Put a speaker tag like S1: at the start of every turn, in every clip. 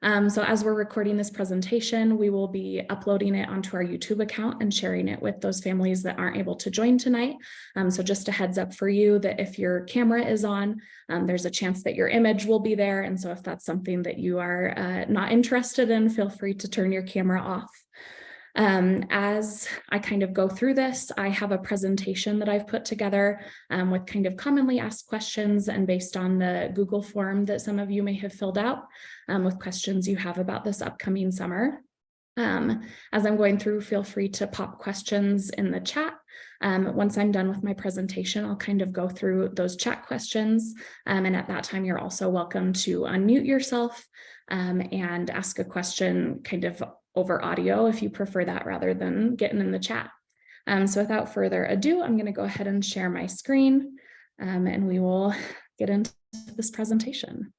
S1: So as we're recording this presentation, we will be uploading it onto our YouTube account and sharing it with those families that aren't able to join tonight. So just a heads up for you that if your camera is on, there's a chance that your image will be there. And so if that's something that you are not interested in, feel free to turn your camera off. As I kind of go through this, I have a presentation that I've put together with kind of commonly asked questions and based on the Google form that some of you may have filled out with questions you have about this upcoming summer. As I'm going through, feel free to pop questions in the chat. Once I'm done with my presentation, I'll kind of go through those chat questions. And at that time, you're also welcome to unmute yourself and ask a question kind of over audio if you prefer that rather than getting in the chat. So without further ado, I'm going to go ahead and share my screen and we will get into this presentation.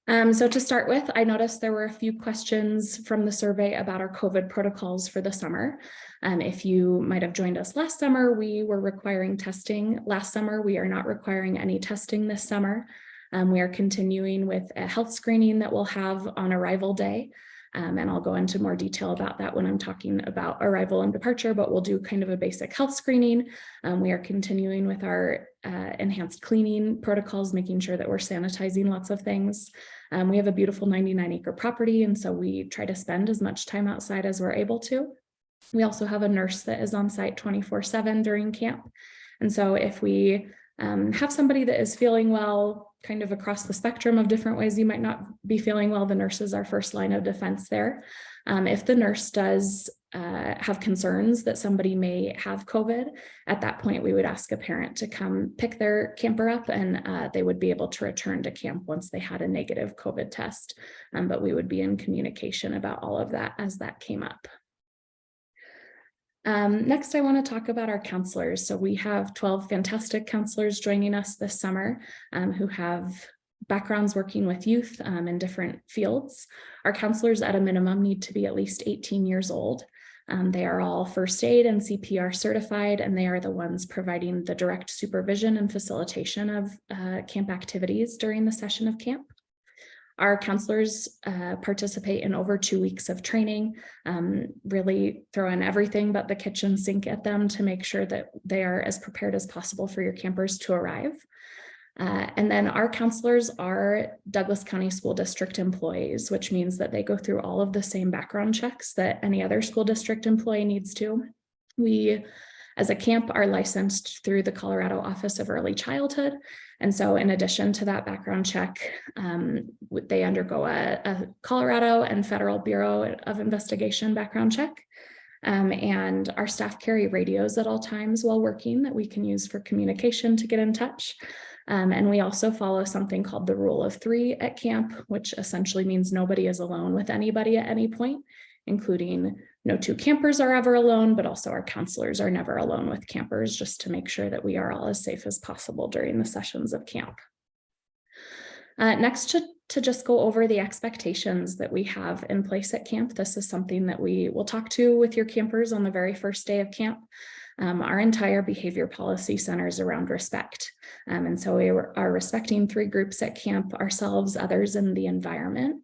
S1: So to start with, I noticed there were a few questions from the survey about our COVID protocols for the summer. If you might have joined us last summer, we were requiring testing. Last summer, we are not requiring any testing this summer. We are continuing with a health screening that we'll have on arrival day. And I'll go into more detail about that when I'm talking about arrival and departure, but we'll do kind of a basic health screening. We are continuing with our enhanced cleaning protocols, making sure that we're sanitizing lots of things. We have a beautiful 99-acre property, and so we try to spend as much time outside as we're able to. We also have a nurse that is on site 24/7 during camp. And so if we have somebody that is feeling well, kind of across the spectrum of different ways you might not be feeling well, the nurse is our first line of defense there. If the nurse does have concerns that somebody may have COVID, at that point we would ask a parent to come pick their camper up and they would be able to return to camp once they had a negative COVID test. But we would be in communication about all of that as that came up. Next, I want to talk about our counselors. So we have 12 fantastic counselors joining us this summer who have backgrounds working with youth in different fields. Our counselors at a minimum need to be at least 18 years old. They are all first aid and CPR certified, and they are the ones providing the direct supervision and facilitation of camp activities during the session of camp. Our counselors participate in over 2 weeks of training, really throw in everything but the kitchen sink at them to make sure that they are as prepared as possible for your campers to arrive. And then our counselors are Douglas County School District employees, which means that they go through all of the same background checks that any other school district employee needs to. We, as a camp, are licensed through the Colorado Office of Early Childhood. And so in addition to that background check, they undergo a Colorado and Federal Bureau of Investigation background check. And our staff carry radios at all times while working that we can use for communication to get in touch. And we also follow something called the Rule of 3 at camp, which essentially means nobody is alone with anybody at any point, including no two campers are ever alone, but also our counselors are never alone with campers, just to make sure that we are all as safe as possible during the sessions of camp. Next, to just go over the expectations that we have in place at camp. This is something that we will talk to with your campers on the very first day of camp. Our entire behavior policy centers around respect. And so we are respecting 3 groups at camp: ourselves, others, and the environment.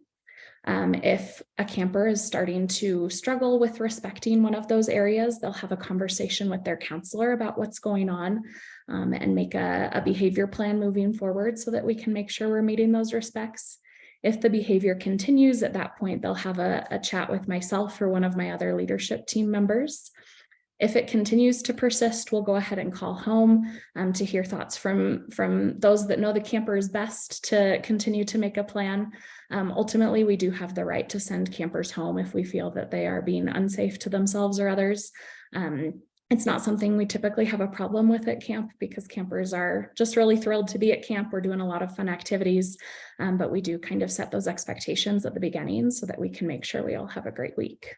S1: If a camper is starting to struggle with respecting one of those areas, they'll have a conversation with their counselor about what's going on and make a behavior plan moving forward so that we can make sure we're meeting those respects. If the behavior continues, at that point, they'll have a chat with myself or one of my other leadership team members. If it continues to persist, we'll go ahead and call home to hear thoughts from those that know the campers best to continue to make a plan. Ultimately, we do have the right to send campers home if we feel that they are being unsafe to themselves or others. It's not something we typically have a problem with at camp because campers are just really thrilled to be at camp. We're doing a lot of fun activities, but we do kind of set those expectations at the beginning so that we can make sure we all have a great week.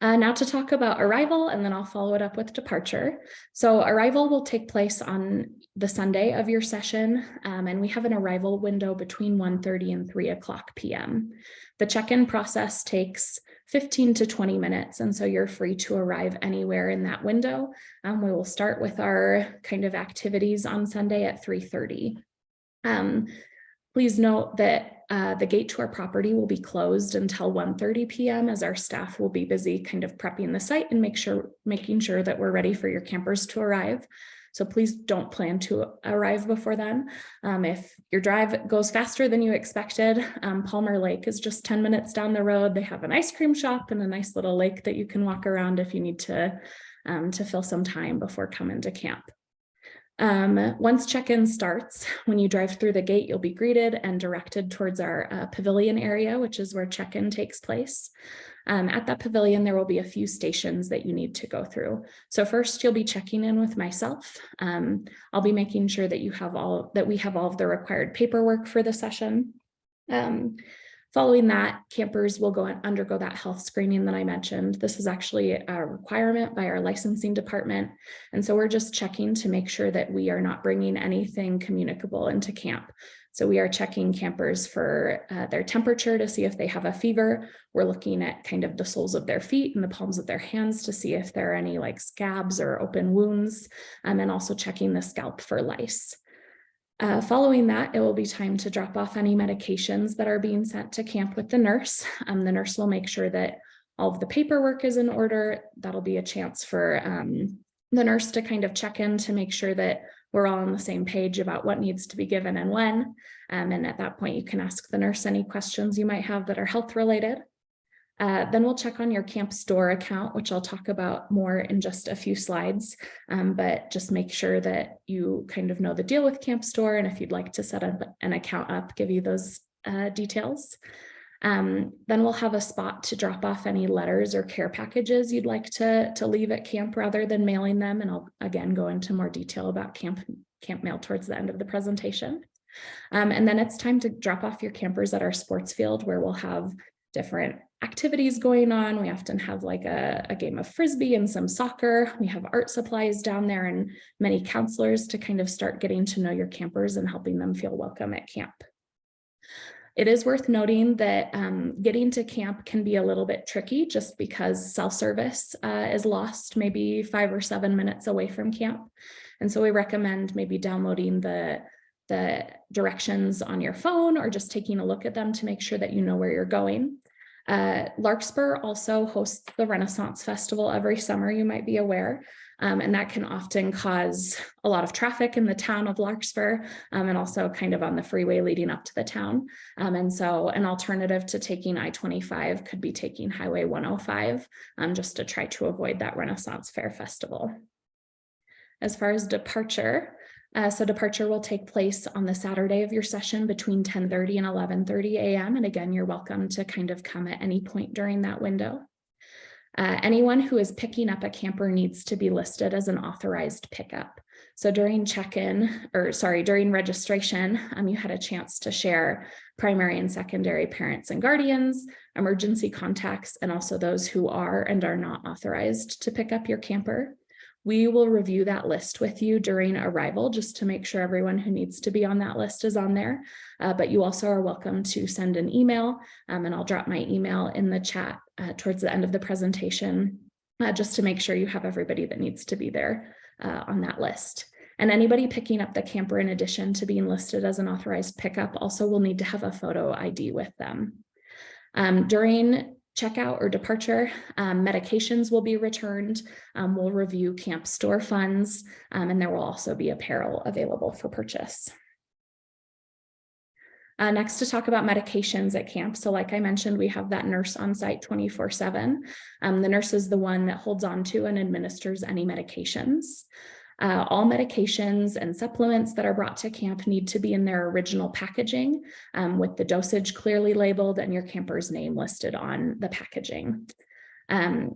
S1: Now to talk about arrival, and then I'll follow it up with departure. So arrival will take place on the Sunday of your session, and we have an arrival window between 1:30 and 3 o'clock p.m. The check-in process takes 15 to 20 minutes. And so you're free to arrive anywhere in that window. We will start with our kind of activities on Sunday at 3:30. Please note that the gate to our property will be closed until 1:30 p.m. as our staff will be busy kind of prepping the site and making sure that we're ready for your campers to arrive. So please don't plan to arrive before then. If your drive goes faster than you expected, Palmer Lake is just 10 minutes down the road. They have an ice cream shop and a nice little lake that you can walk around if you need to fill some time before coming to camp. Once check-in starts, when you drive through the gate, you'll be greeted and directed towards our pavilion area, which is where check-in takes place. At that pavilion, there will be a few stations that you need to go through. So first, you'll be checking in with myself. I'll be making sure that we have all of the required paperwork for the session. Following that, campers will undergo that health screening that I mentioned. This is actually a requirement by our licensing department. And so we're just checking to make sure that we are not bringing anything communicable into camp. So we are checking campers for their temperature to see if they have a fever. We're looking at kind of the soles of their feet and the palms of their hands to see if there are any like scabs or open wounds, and also checking the scalp for lice. Following that, it will be time to drop off any medications that are being sent to camp with the nurse. The nurse will make sure that all of the paperwork is in order. That'll be a chance for the nurse to kind of check in to make sure that we're all on the same page about what needs to be given and when. And at that point, you can ask the nurse any questions you might have that are health related. Then we'll check on your camp store account, which I'll talk about more in just a few slides, but just make sure that you kind of know the deal with camp store. And if you'd like to set up an account up, give you those details. Then we'll have a spot to drop off any letters or care packages you'd like to leave at camp rather than mailing them. And I'll again go into more detail about camp mail towards the end of the presentation. And then it's time to drop off your campers at our sports field where we'll have different activities going on. We often have like a game of Frisbee and some soccer. We have art supplies down there and many counselors to kind of start getting to know your campers and helping them feel welcome at camp. It is worth noting that getting to camp can be a little bit tricky just because cell service is lost maybe 5 or 7 minutes away from camp. And so we recommend maybe downloading the directions on your phone or just taking a look at them to make sure that you know where you're going. Larkspur also hosts the Renaissance Festival every summer, you might be aware, and that can often cause a lot of traffic in the town of Larkspur and also kind of on the freeway leading up to the town. And so an alternative to taking I-25 could be taking Highway 105 just to try to avoid that Renaissance Fair Festival. As far as departure, so departure will take place on the Saturday of your session between 10:30 and 11:30 a.m. And again, you're welcome to kind of come at any point during that window. Anyone who is picking up a camper needs to be listed as an authorized pickup. So during during registration, you had a chance to share primary and secondary parents and guardians, emergency contacts, and also those who are and are not authorized to pick up your camper. We will review that list with you during arrival just to make sure everyone who needs to be on that list is on there. But you also are welcome to send an email, and I'll drop my email in the chat towards the end of the presentation just to make sure you have everybody that needs to be there on that list. And anybody picking up the camper in addition to being listed as an authorized pickup also will need to have a photo ID with them. During checkout or departure, medications will be returned. We'll review camp store funds, and there will also be apparel available for purchase. Next, to talk about medications at camp. So like I mentioned, we have that nurse on site 24/7. The nurse is the one that holds on to and administers any medications. All medications and supplements that are brought to camp need to be in their original packaging with the dosage clearly labeled and your camper's name listed on the packaging.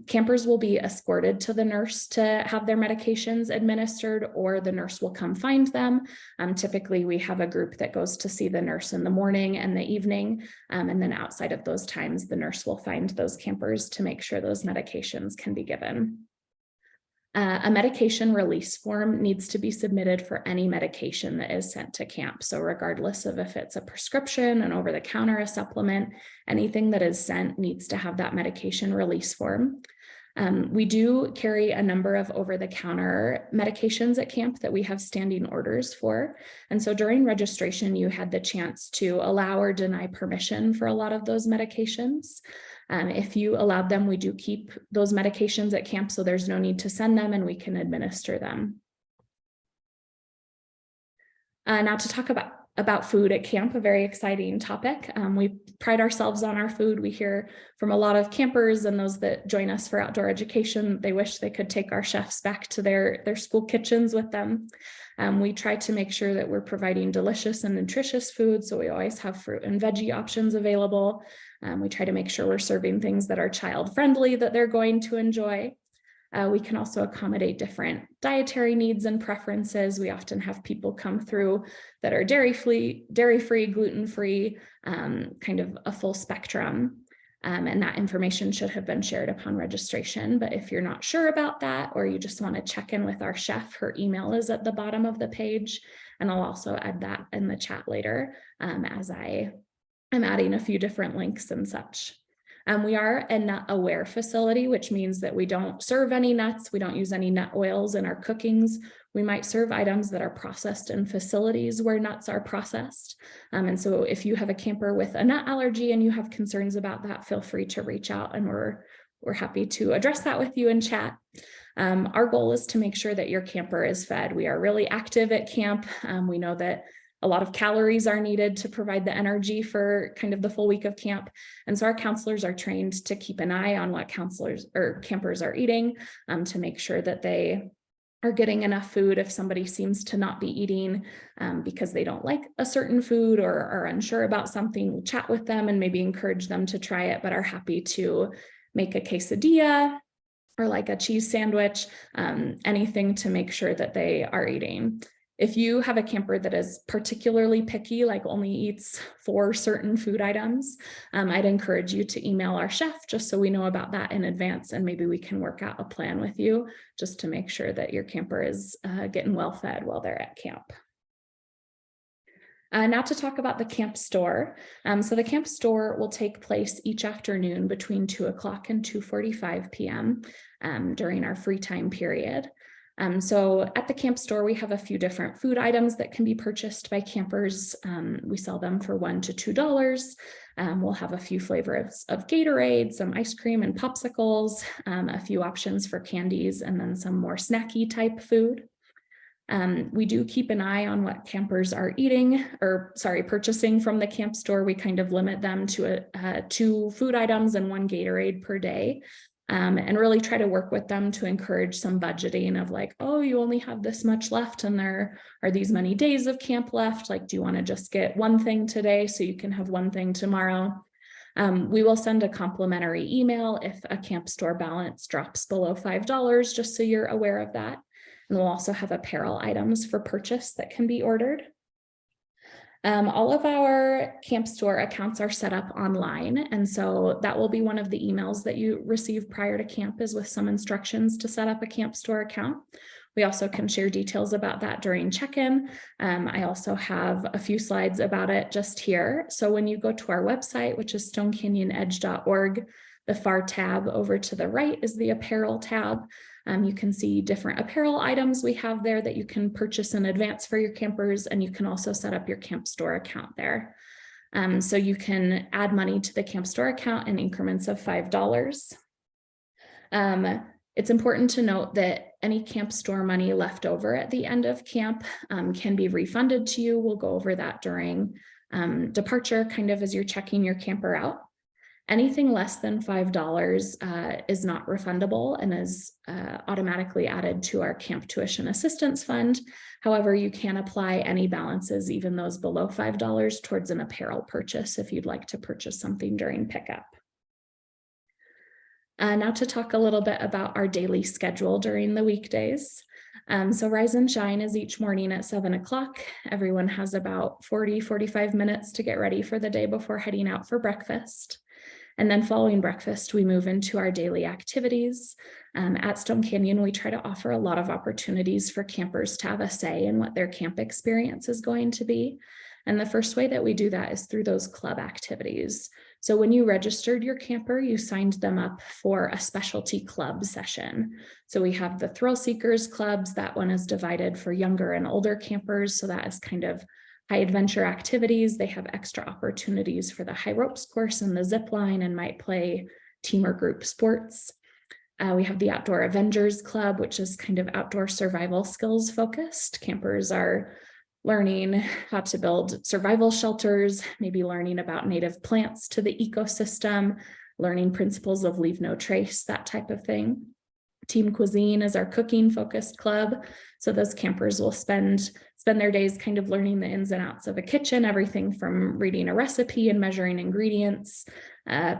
S1: Campers will be escorted to the nurse to have their medications administered, or the nurse will come find them. Typically, we have a group that goes to see the nurse in the morning and the evening, and then outside of those times, the nurse will find those campers to make sure those medications can be given. A medication release form needs to be submitted for any medication that is sent to camp. So regardless of if it's a prescription, an over-the-counter, a supplement, anything that is sent needs to have that medication release form. We do carry a number of over-the-counter medications at camp that we have standing orders for. And so during registration, you had the chance to allow or deny permission for a lot of those medications. If you allowed them, we do keep those medications at camp, so there's no need to send them and we can administer them. Now to talk about food at camp, a very exciting topic. We pride ourselves on our food. We hear from a lot of campers and those that join us for outdoor education, they wish they could take our chefs back to their school kitchens with them. We try to make sure that we're providing delicious and nutritious food, so we always have fruit and veggie options available. We try to make sure we're serving things that are child-friendly, that they're going to enjoy. We can also accommodate different dietary needs and preferences. We often have people come through that are dairy-free, gluten-free, kind of a full spectrum. And that information should have been shared upon registration. But if you're not sure about that, or you just want to check in with our chef, her email is at the bottom of the page. And I'll also add that in the chat later as I'm adding a few different links and such. We are a nut-aware facility, which means that we don't serve any nuts. We don't use any nut oils in our cookings. We might serve items that are processed in facilities where nuts are processed. And so if you have a camper with a nut allergy and you have concerns about that, feel free to reach out and we're happy to address that with you in chat. Our goal is to make sure that your camper is fed. We are really active at camp. We know that a lot of calories are needed to provide the energy for kind of the full week of camp. And so our counselors are trained to keep an eye on what campers are eating to make sure that they are getting enough food. If somebody seems to not be eating because they don't like a certain food or are unsure about something, we'll chat with them and maybe encourage them to try it, but are happy to make a quesadilla or like a cheese sandwich, anything to make sure that they are eating. If you have a camper that is particularly picky, like only eats 4 certain food items, I'd encourage you to email our chef just so we know about that in advance, and maybe we can work out a plan with you just to make sure that your camper is getting well fed while they're at camp. Now to talk about the camp store. So the camp store will take place each afternoon between 2 o'clock and 2:45 p.m. During our free time period. So at the camp store, we have a few different food items that can be purchased by campers. We sell them for $1 to $2. We'll have a few flavors of Gatorade, some ice cream and popsicles, a few options for candies, and then some more snacky type food. We do keep an eye on what campers are purchasing from the camp store. We kind of limit them to 2 food items and 1 Gatorade per day. And really try to work with them to encourage some budgeting of like, oh, you only have this much left and there are these many days of camp left. Like, do you want to just get 1 thing today so you can have 1 thing tomorrow? We will send a complimentary email if a camp store balance drops below $5, just so you're aware of that. And we'll also have apparel items for purchase that can be ordered. All of our camp store accounts are set up online, and so that will be one of the emails that you receive prior to camp, is with some instructions to set up a camp store account. We also can share details about that during check-in. I also have a few slides about it just here. So when you go to our website, which is stonecanyonedge.org, the far tab over to the right is the apparel tab. You can see different apparel items we have there that you can purchase in advance for your campers, and you can also set up your camp store account there. So you can add money to the camp store account in increments of $5. It's important to note that any camp store money left over at the end of camp can be refunded to you. We'll go over that during departure, kind of as you're checking your camper out. Anything less than $5 is not refundable and is automatically added to our camp tuition assistance fund. However, you can apply any balances, even those below $5, towards an apparel purchase if you'd like to purchase something during pickup. Now to talk a little bit about our daily schedule during the weekdays. So Rise and Shine is each morning at 7 o'clock. Everyone has about 45 minutes to get ready for the day before heading out for breakfast. And then following breakfast, we move into our daily activities. At Stone Canyon, we try to offer a lot of opportunities for campers to have a say in what their camp experience is going to be. And the first way that we do that is through those club activities. So when you registered your camper, you signed them up for a specialty club session. So we have the Thrill Seekers clubs. That one is divided for younger and older campers. So that is kind of high adventure activities. They have extra opportunities for the high ropes course and the zip line and might play team or group sports. We have the Outdoor Avengers Club, which is kind of outdoor survival skills focused. Campers are learning how to build survival shelters, maybe learning about native plants to the ecosystem, learning principles of leave no trace, that type of thing. Team Cuisine is our cooking focused club. So those campers will spend their days kind of learning the ins and outs of a kitchen, everything from reading a recipe and measuring ingredients,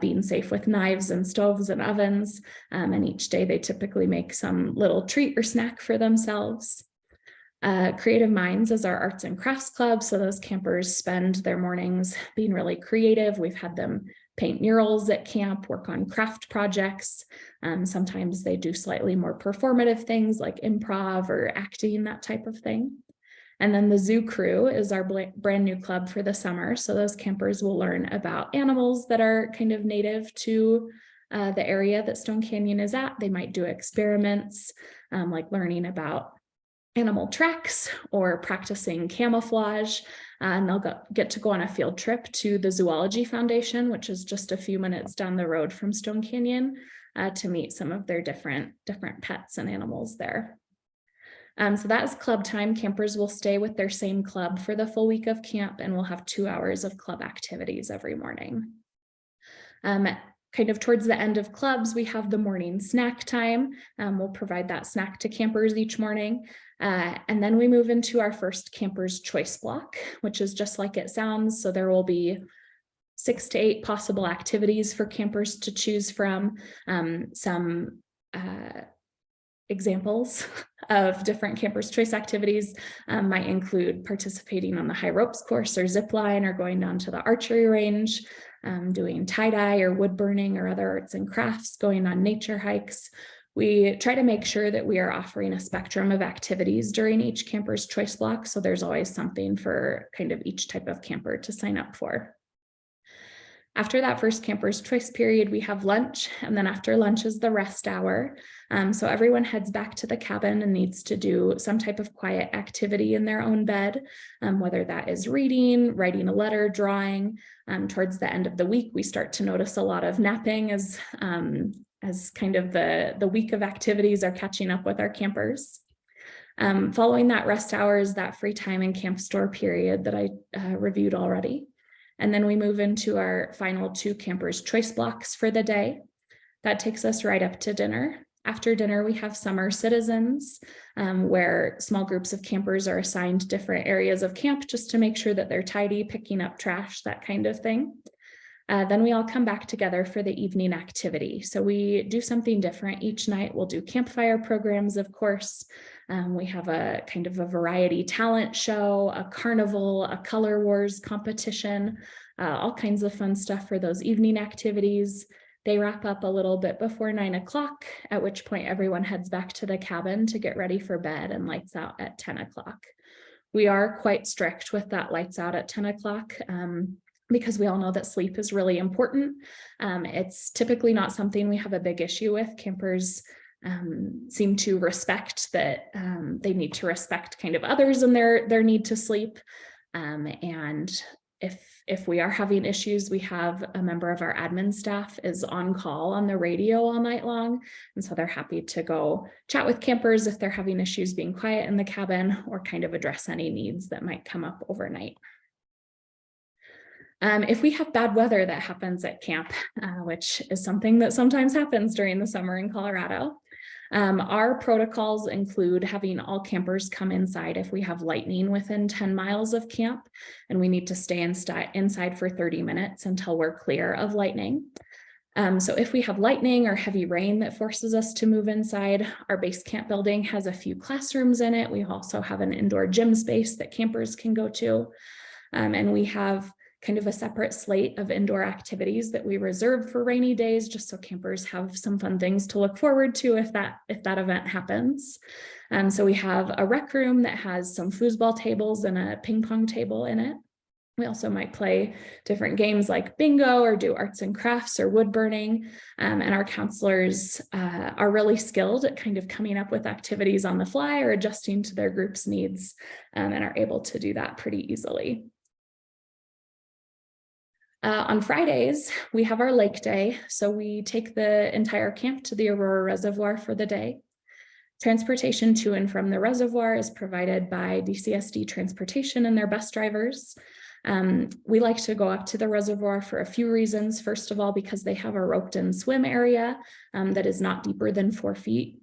S1: being safe with knives and stoves and ovens. And each day they typically make some little treat or snack for themselves. Creative Minds is our arts and crafts club. So those campers spend their mornings being really creative. We've had them paint murals at camp, work on craft projects. Sometimes they do slightly more performative things like improv or acting, that type of thing. And then the Zoo Crew is our brand new club for the summer. So those campers will learn about animals that are kind of native to the area that Stone Canyon is at. They might do experiments like learning about animal tracks or practicing camouflage. And they'll get to go on a field trip to the Zoology Foundation, which is just a few minutes down the road from Stone Canyon, to meet some of their different pets and animals there. So that is club time. Campers will stay with their same club for the full week of camp, and we'll have 2 hours of club activities every morning. Kind of towards the end of clubs, we have the morning snack time. We'll provide that snack to campers each morning. And then we move into our first Camper's Choice block, which is just like it sounds. So there will be 6 to 8 possible activities for campers to choose from. Some examples of different Camper's Choice activities might include participating on the high ropes course or zip line, or going down to the archery range, doing tie-dye or wood burning or other arts and crafts, going on nature hikes. We try to make sure that we are offering a spectrum of activities during each Camper's Choice block. So there's always something for kind of each type of camper to sign up for. After that first Camper's Choice period, we have lunch, and then after lunch is the rest hour. So everyone heads back to the cabin and needs to do some type of quiet activity in their own bed, whether that is reading, writing a letter, drawing. Towards the end of the week, we start to notice a lot of napping as kind of the week of activities are catching up with our campers. Following that rest hour is that free time and camp store period that I reviewed already. And then we move into our final 2 Camper's Choice blocks for the day. That takes us right up to dinner. After dinner, we have Summer Citizens, where small groups of campers are assigned different areas of camp just to make sure that they're tidy, picking up trash, that kind of thing. Then we all come back together for the evening activity. So we do something different each night. We'll do campfire programs, of course. We have a kind of a variety talent show, a carnival, a color wars competition, all kinds of fun stuff for those evening activities. They wrap up a little bit before 9 o'clock, at which point everyone heads back to the cabin to get ready for bed and lights out at 10 o'clock. We are quite strict with that lights out at 10 o'clock. Because we all know that sleep is really important. It's typically not something we have a big issue with. Campers seem to respect that they need to respect kind of others and their need to sleep. And if we are having issues, we have a member of our admin staff is on call on the radio all night long. And so they're happy to go chat with campers if they're having issues being quiet in the cabin, or kind of address any needs that might come up overnight. If we have bad weather that happens at camp, which is something that sometimes happens during the summer in Colorado, our protocols include having all campers come inside if we have lightning within 10 miles of camp, and we need to stay inside for 30 minutes until we're clear of lightning. So if we have lightning or heavy rain that forces us to move inside, our base camp building has a few classrooms in it. We also have an indoor gym space that campers can go to. And we have kind of a separate slate of indoor activities that we reserve for rainy days, just so campers have some fun things to look forward to if that event happens. So we have a rec room that has some foosball tables and a ping pong table in it. We also might play different games like bingo or do arts and crafts or wood burning. And our counselors are really skilled at kind of coming up with activities on the fly or adjusting to their group's needs, and are able to do that pretty easily. On Fridays, we have our lake day. So we take the entire camp to the Aurora Reservoir for the day. Transportation to and from the reservoir is provided by DCSD Transportation and their bus drivers. We like to go up to the reservoir for a few reasons. First of all, because they have a roped in swim area that is not deeper than 4 feet.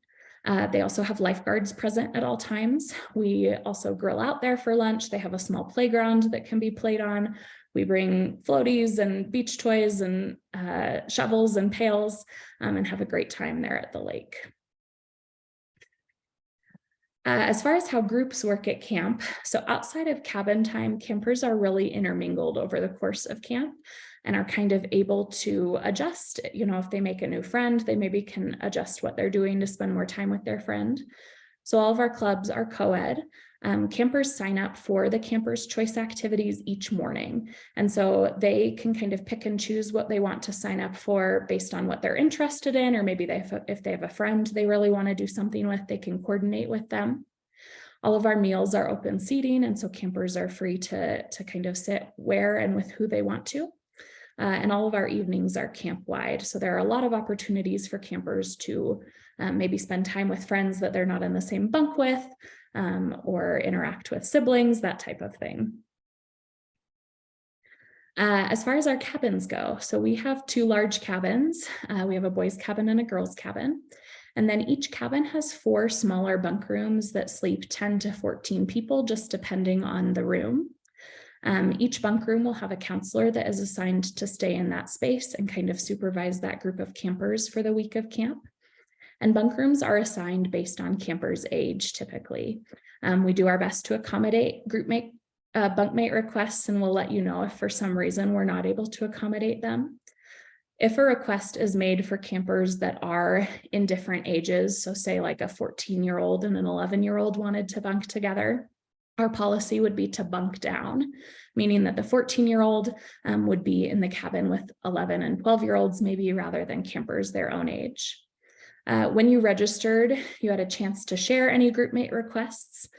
S1: They also have lifeguards present at all times. We also grill out there for lunch. They have a small playground that can be played on. We bring floaties and beach toys and shovels and pails, and have a great time there at the lake. As far as how groups work at camp, so outside of cabin time, campers are really intermingled over the course of camp and are kind of able to adjust. If they make a new friend, they maybe can adjust what they're doing to spend more time with their friend. So all of our clubs are co-ed. Campers sign up for the Campers Choice activities each morning. And so they can kind of pick and choose what they want to sign up for based on what they're interested in, or maybe if they have a friend they really want to do something with, they can coordinate with them. All of our meals are open seating, and so campers are free to kind of sit where and with who they want to. And all of our evenings are camp-wide. So there are a lot of opportunities for campers to maybe spend time with friends that they're not in the same bunk with, or interact with siblings, that type of thing. As far as our cabins go, so we have 2 large cabins. We have a boys' cabin and a girls' cabin. And then each cabin has 4 smaller bunk rooms that sleep 10 to 14 people, just depending on the room. Each bunk room will have a counselor that is assigned to stay in that space and kind of supervise that group of campers for the week of camp. And bunk rooms are assigned based on campers' age, typically. We do our best to accommodate bunkmate requests, and we'll let you know if for some reason we're not able to accommodate them. If a request is made for campers that are in different ages, so say like a 14-year-old and an 11-year-old wanted to bunk together, our policy would be to bunk down, meaning that the 14-year-old would be in the cabin with 11 and 12-year-olds maybe, rather than campers their own age. When you registered, you had a chance to share any groupmate requests.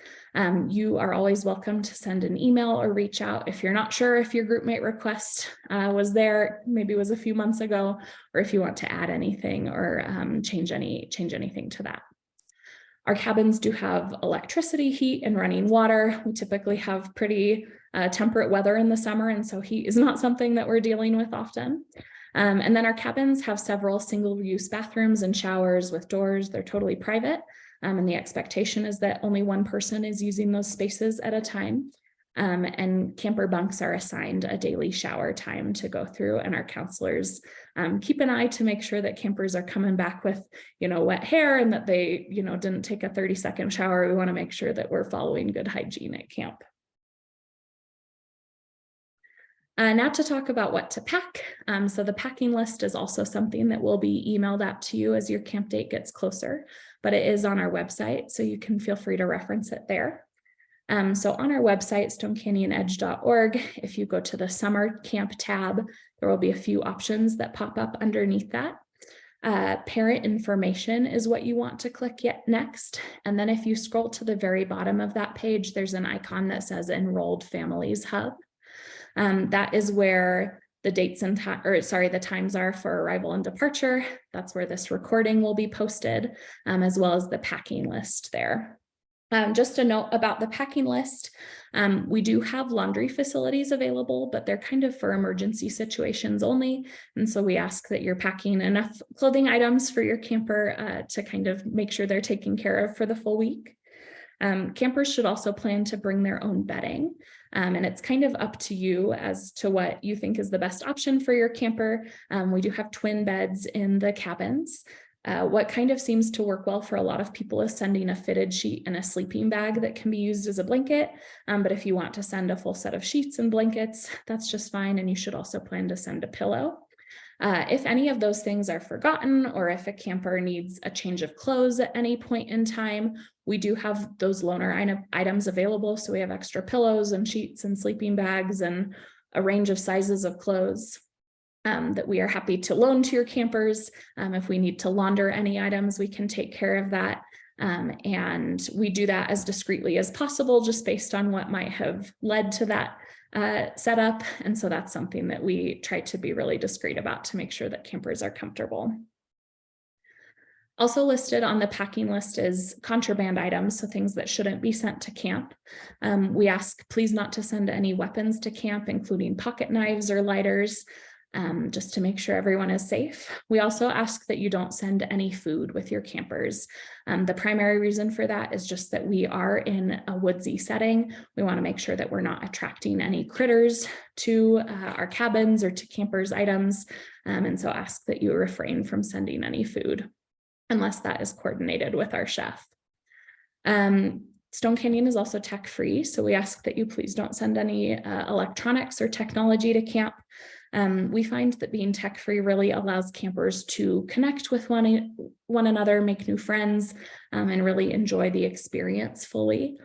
S1: You are always welcome to send an email or reach out if you're not sure if your groupmate request was there, maybe was a few months ago, or if you want to add anything or change anything to that. Our cabins do have electricity, heat, and running water. We typically have pretty temperate weather in the summer, and so heat is not something that we're dealing with often. And then our cabins have several single-use bathrooms and showers with doors. They're totally private, and the expectation is that only one person is using those spaces at a time. And camper bunks are assigned a daily shower time to go through, and our counselors keep an eye to make sure that campers are coming back with, wet hair, and that they, didn't take a 30-second shower. We want to make sure that we're following good hygiene at camp. Now to talk about what to pack. So the packing list is also something that will be emailed out to you as your camp date gets closer, but it is on our website, so you can feel free to reference it there. So on our website, stonecanyonedge.org, if you go to the summer camp tab, there will be a few options that pop up underneath that. Parent information is what you want to click next. And then if you scroll to the very bottom of that page, there's an icon that says Enrolled Families Hub. That is where the dates and the times are for arrival and departure. That's where this recording will be posted, as well as the packing list there. Just a note about the packing list, we do have laundry facilities available, but they're kind of for emergency situations only. And so we ask that you're packing enough clothing items for your camper to kind of make sure they're taken care of for the full week. Campers should also plan to bring their own bedding, and it's kind of up to you as to what you think is the best option for your camper. We do have twin beds in the cabins. What kind of seems to work well for a lot of people is sending a fitted sheet and a sleeping bag that can be used as a blanket. But if you want to send a full set of sheets and blankets, that's just fine. And you should also plan to send a pillow. If any of those things are forgotten, or if a camper needs a change of clothes at any point in time, we do have those loaner items available. So we have extra pillows and sheets and sleeping bags and a range of sizes of clothes that we are happy to loan to your campers. If we need to launder any items, we can take care of that. And we do that as discreetly as possible, just based on what might have led to that setup. And so that's something that we try to be really discreet about to make sure that campers are comfortable. Also listed on the packing list is contraband items, so things that shouldn't be sent to camp. We ask please not to send any weapons to camp, including pocket knives or lighters, just to make sure everyone is safe. We also ask that you don't send any food with your campers. The primary reason for that is just that we are in a woodsy setting. We want to make sure that we're not attracting any critters to our cabins or to campers' items. And so ask that you refrain from sending any food unless that is coordinated with our chef. Stone Canyon is also tech-free, so we ask that you please don't send any electronics or technology to camp. We find that being tech-free really allows campers to connect with one another, make new friends, and really enjoy the experience fully.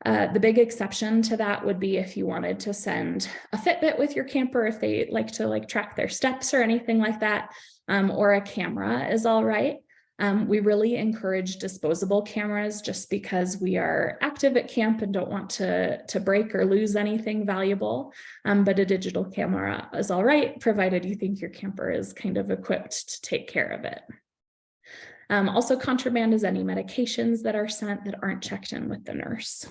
S1: The big exception to that would be if you wanted to send a Fitbit with your camper, if they like to track their steps or anything like that, or a camera is all right. We really encourage disposable cameras just because we are active at camp and don't want to break or lose anything valuable. But a digital camera is all right, provided you think your camper is kind of equipped to take care of it. Also, contraband is any medications that are sent that aren't checked in with the nurse.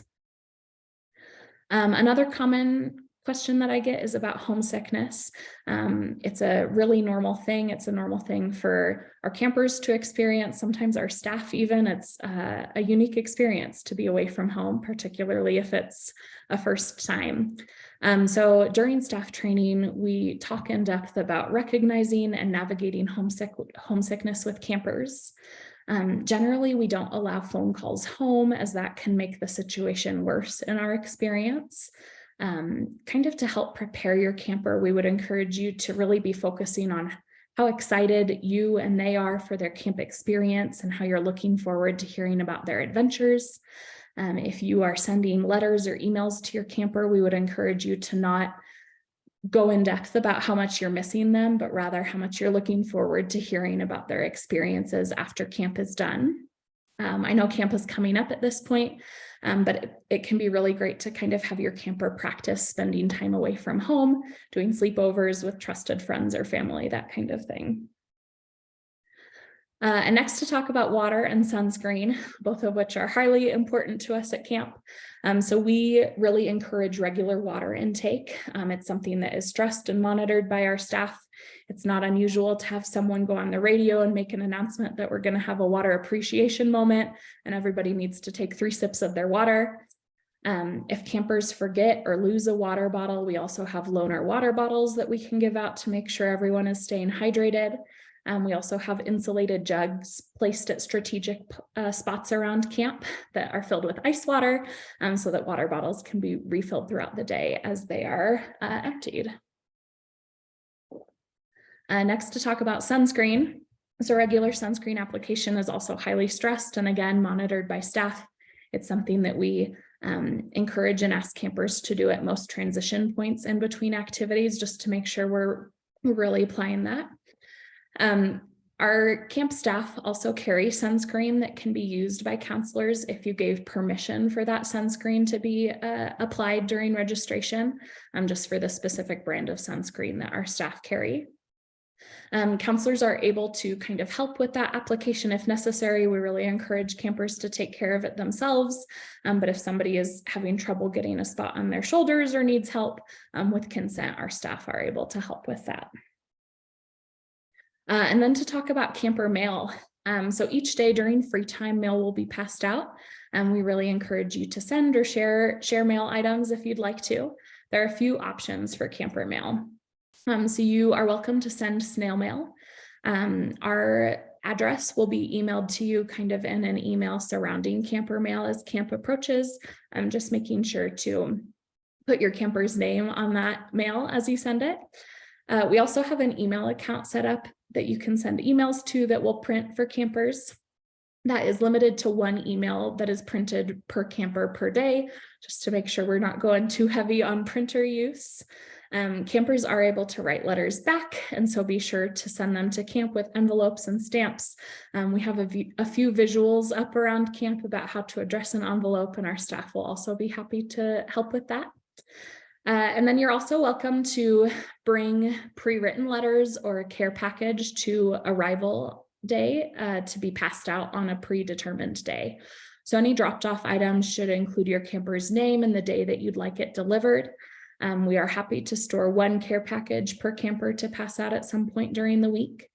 S1: Another common question that I get is about homesickness. It's a really normal thing. It's a normal thing for our campers to experience, sometimes our staff even. It's a unique experience to be away from home, particularly if it's a first time. So during staff training, we talk in depth about recognizing and navigating homesickness with campers. Generally, we don't allow phone calls home, as that can make the situation worse in our experience. Kind of to help prepare your camper, we would encourage you to really be focusing on how excited you and they are for their camp experience and how you're looking forward to hearing about their adventures. If you are sending letters or emails to your camper, we would encourage you to not go in depth about how much you're missing them, but rather how much you're looking forward to hearing about their experiences after camp is done. I know camp is coming up at this point, but it can be really great to kind of have your camper practice spending time away from home, doing sleepovers with trusted friends or family, that kind of thing. And next to talk about water and sunscreen, both of which are highly important to us at camp. So we really encourage regular water intake. It's something that is stressed and monitored by our staff. It's not unusual to have someone go on the radio and make an announcement that we're going to have a water appreciation moment and everybody needs to take 3 sips of their water. If campers forget or lose a water bottle, we also have loaner water bottles that we can give out to make sure everyone is staying hydrated. We also have insulated jugs placed at strategic spots around camp that are filled with ice water, so that water bottles can be refilled throughout the day as they are emptied. Next to talk about sunscreen. So regular sunscreen application is also highly stressed and again monitored by staff. It's something that we encourage and ask campers to do at most transition points in between activities, just to make sure we're really applying that. Our camp staff also carry sunscreen that can be used by counselors if you gave permission for that sunscreen to be applied during registration, just for the specific brand of sunscreen that our staff carry. Counselors are able to kind of help with that application if necessary. We really encourage campers to take care of it themselves. But if somebody is having trouble getting a spot on their shoulders or needs help with consent, our staff are able to help with that. And then to talk about camper mail. So each day during free time, mail will be passed out. We really encourage you to send or share mail items if you'd like to. There are a few options for camper mail. So you are welcome to send snail mail. Our address will be emailed to you kind of in an email surrounding camper mail as camp approaches. I'm just making sure to put your camper's name on that mail as you send it. We also have an email account set up that you can send emails to that will print for campers. That is limited to 1 email that is printed per camper per day, just to make sure we're not going too heavy on printer use. Campers are able to write letters back, and so be sure to send them to camp with envelopes and stamps. We have a few visuals up around camp about how to address an envelope, and our staff will also be happy to help with that. And then you're also welcome to bring pre-written letters or a care package to arrival day to be passed out on a predetermined day. So any dropped off items should include your camper's name and the day that you'd like it delivered. We are happy to store 1 care package per camper to pass out at some point during the week.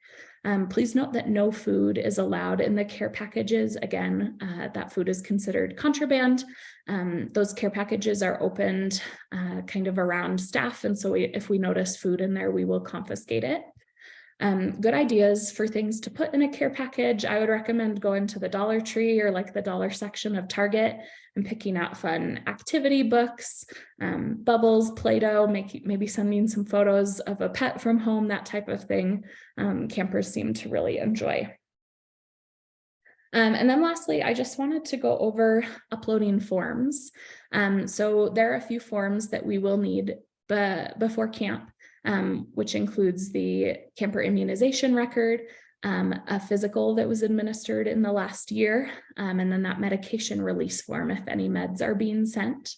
S1: Please note that no food is allowed in the care packages. Again, that food is considered contraband. Those care packages are opened kind of around staff, and so if we notice food in there, we will confiscate it. Good ideas for things to put in a care package. I would recommend going to the Dollar Tree or like the dollar section of Target and picking out fun activity books, bubbles, Play-Doh, maybe sending some photos of a pet from home, that type of thing. Campers seem to really enjoy. And then lastly, I just wanted to go over uploading forms. So there are a few forms that we will need before camp. Which includes the camper immunization record, a physical that was administered in the last year, and then that medication release form if any meds are being sent.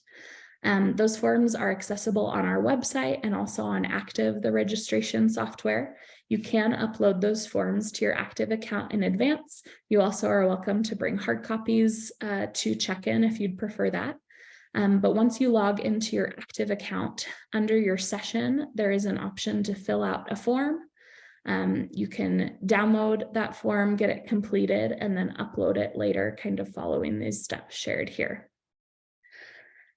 S1: Those forms are accessible on our website and also on Active, the registration software. You can upload those forms to your Active account in advance. You also are welcome to bring hard copies to check in if you'd prefer that. But once you log into your Active account, under your session, there is an option to fill out a form. You can download that form, get it completed, and then upload it later, kind of following these steps shared here.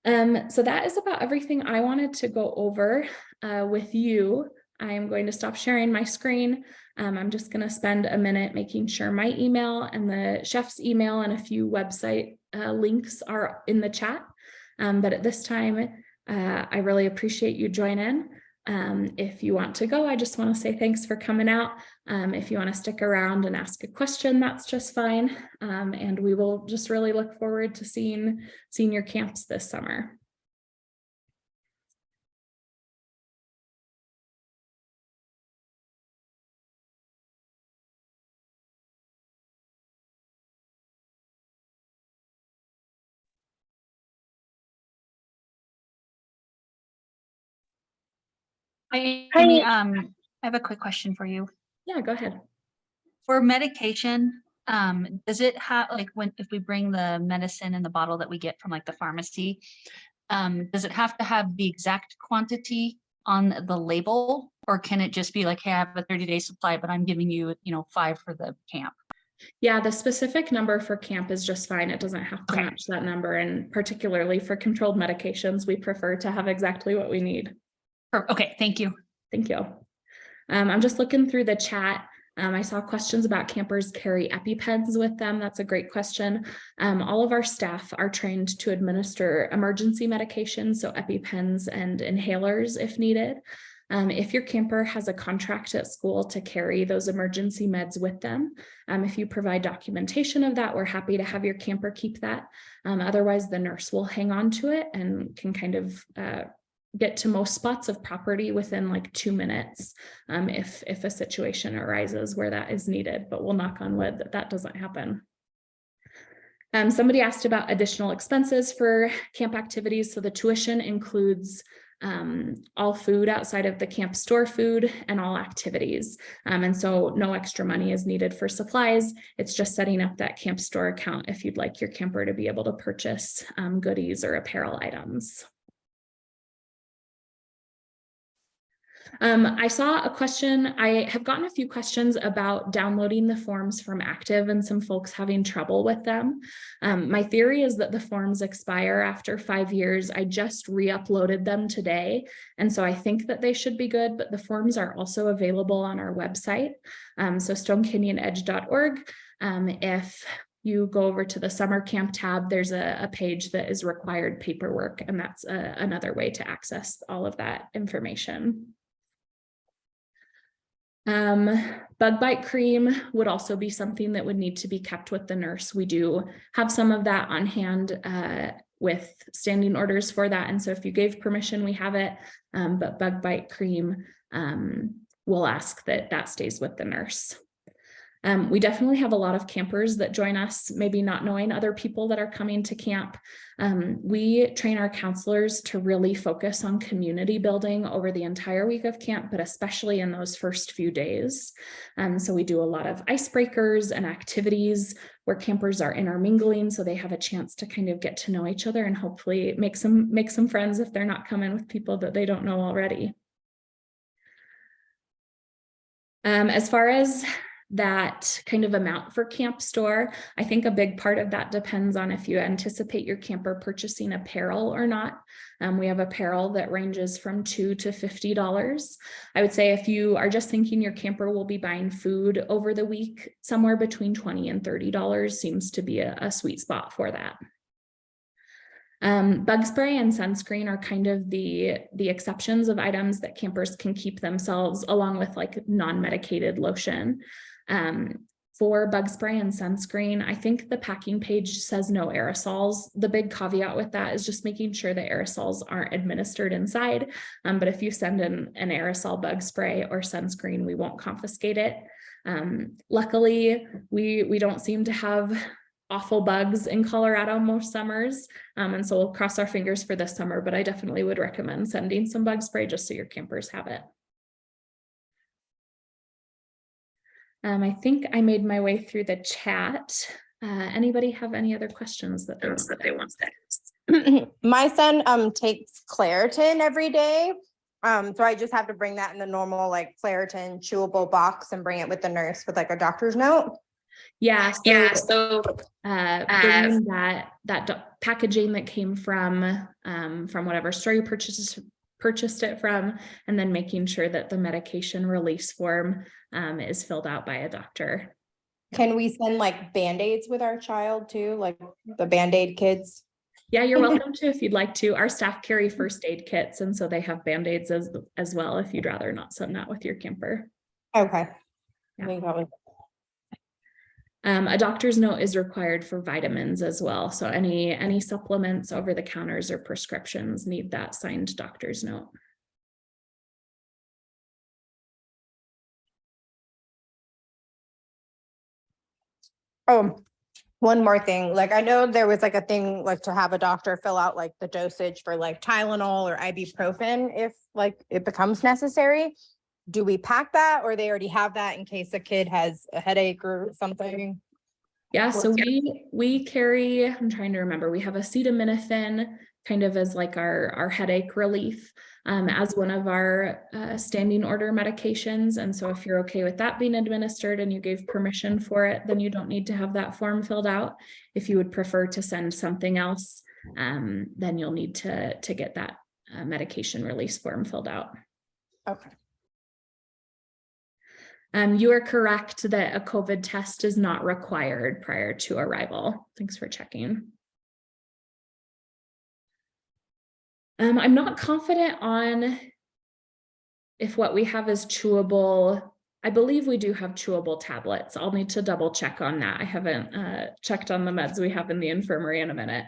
S1: So that is about everything I wanted to go over with you. I am going to stop sharing my screen. I'm just going to spend a minute making sure my email and the chef's email and a few website links are in the chat. But at this time, I really appreciate you joining. If you want to go, I just want to say thanks for coming out. If you want to stick around and ask a question, that's just fine. And we will just really look forward to seeing your camps this summer.
S2: Hi, Amy. I have a quick question for you.
S1: Yeah, go ahead.
S2: For medication, does it have if we bring the medicine in the bottle that we get from like the pharmacy, does it have to have the exact quantity on the label, or can it just be like, hey, I have a 30-day supply, but I'm giving you, 5 for the camp?
S1: Yeah, the specific number for camp is just fine. It doesn't have to match that number. And particularly for controlled medications, we prefer to have exactly what we need.
S2: Okay, thank you.
S1: Thank you. I'm just looking through the chat. I saw questions about campers carry EpiPens with them. That's a great question. All of our staff are trained to administer emergency medication, so EpiPens and inhalers if needed. If your camper has a contract at school to carry those emergency meds with them, if you provide documentation of that, we're happy to have your camper keep that. Otherwise, the nurse will hang on to it and can kind of get to most spots of property within like 2 minutes if a situation arises where that is needed, but we'll knock on wood that doesn't happen. Somebody asked about additional expenses for camp activities. So the tuition includes all food outside of the camp store food and all activities. And so no extra money is needed for supplies. It's just setting up that camp store account if you'd like your camper to be able to purchase goodies or apparel items. I saw a question. I have gotten a few questions about downloading the forms from Active and some folks having trouble with them. My theory is that the forms expire after 5 years. I just re-uploaded them today. And so I think that they should be good, but the forms are also available on our website. So stonecanyonedge.org. If you go over to the summer camp tab, there's a page that is required paperwork, and that's another way to access all of that information. Bug bite cream would also be something that would need to be kept with the nurse. We do have some of that on hand with standing orders for that. And so if you gave permission, we have it, but bug bite cream, we'll ask that that stays with the nurse. We definitely have a lot of campers that join us, maybe not knowing other people that are coming to camp. We train our counselors to really focus on community building over the entire week of camp, but especially in those first few days. So we do a lot of icebreakers and activities where campers are intermingling, so they have a chance to kind of get to know each other and hopefully make some friends if they're not coming with people that they don't know already. As far as that kind of amount for camp store, I think a big part of that depends on if you anticipate your camper purchasing apparel or not. We have apparel that ranges from $2 to $50. I would say if you are just thinking your camper will be buying food over the week, somewhere between $20 and $30 seems to be a sweet spot for that. Bug spray and sunscreen are kind of the exceptions of items that campers can keep themselves, along with like non-medicated lotion. For bug spray and sunscreen, I think the packing page says no aerosols. The big caveat with that is just making sure that aerosols aren't administered inside. But if you send an aerosol bug spray or sunscreen, we won't confiscate it. Luckily, we don't seem to have awful bugs in Colorado most summers. And so we'll cross our fingers for this summer, but I definitely would recommend sending some bug spray just so your campers have it. I think I made my way through the chat. Anybody have any other questions that they want to ask?
S3: My son takes Claritin every day. So I just have to bring that in the normal like Claritin chewable box and bring it with the nurse with like a doctor's note.
S1: Yeah, so bringing that packaging that came from whatever store you purchased it from, and then making sure that the medication release form is filled out by a doctor.
S3: Can we send like Band-Aids with our child too, like the Band-Aid kids?
S1: Yeah, you're welcome to if you'd like to. Our staff carry first aid kits, and so they have Band-Aids as well if you'd rather not send that with your camper.
S3: Okay.
S1: Yeah. A doctor's note is required for vitamins as well. So any supplements, over the counters or prescriptions need that signed doctor's note.
S3: Oh, one more thing. Like I know there was like a thing like to have a doctor fill out like the dosage for like Tylenol or ibuprofen if like it becomes necessary. Do we pack that, or they already have that in case a kid has a headache or something?
S1: Yeah, so we carry, I'm trying to remember, we have acetaminophen kind of as like our headache relief as one of our standing order medications. And so if you're okay with that being administered and you gave permission for it, then you don't need to have that form filled out. If you would prefer to send something else, then you'll need to get that medication release form filled out.
S3: Okay.
S1: You are correct that a COVID test is not required prior to arrival. Thanks for checking. I'm not confident on if what we have is chewable. I believe we do have chewable tablets. I'll need to double check on that. I haven't checked on the meds we have in the infirmary in a minute,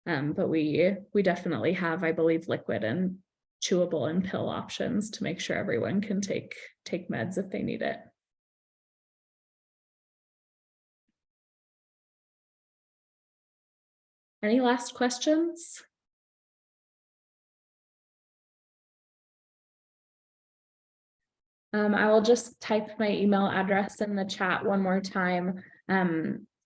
S1: but we definitely have, I believe, liquid and chewable and pill options to make sure everyone can take meds if they need it. Any last questions? I will just type my email address in the chat one more time.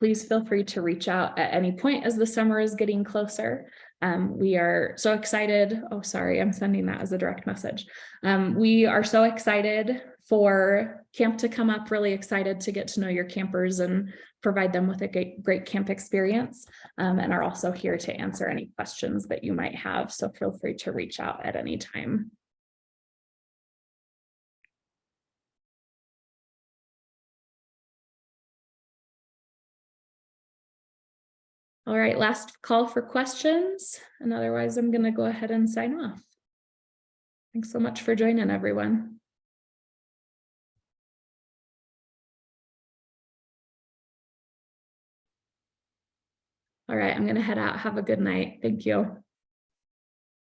S1: please feel free to reach out at any point as the summer is getting closer. We are so excited. Oh, sorry, I'm sending that as a direct message. We are so excited for camp to come up, really excited to get to know your campers and provide them with a great camp experience, and are also here to answer any questions that you might have. So feel free to reach out at any time. All right, last call for questions, and otherwise I'm going to go ahead and sign off. Thanks so much for joining, everyone. All right, I'm going to head out. Have a good night. Thank you.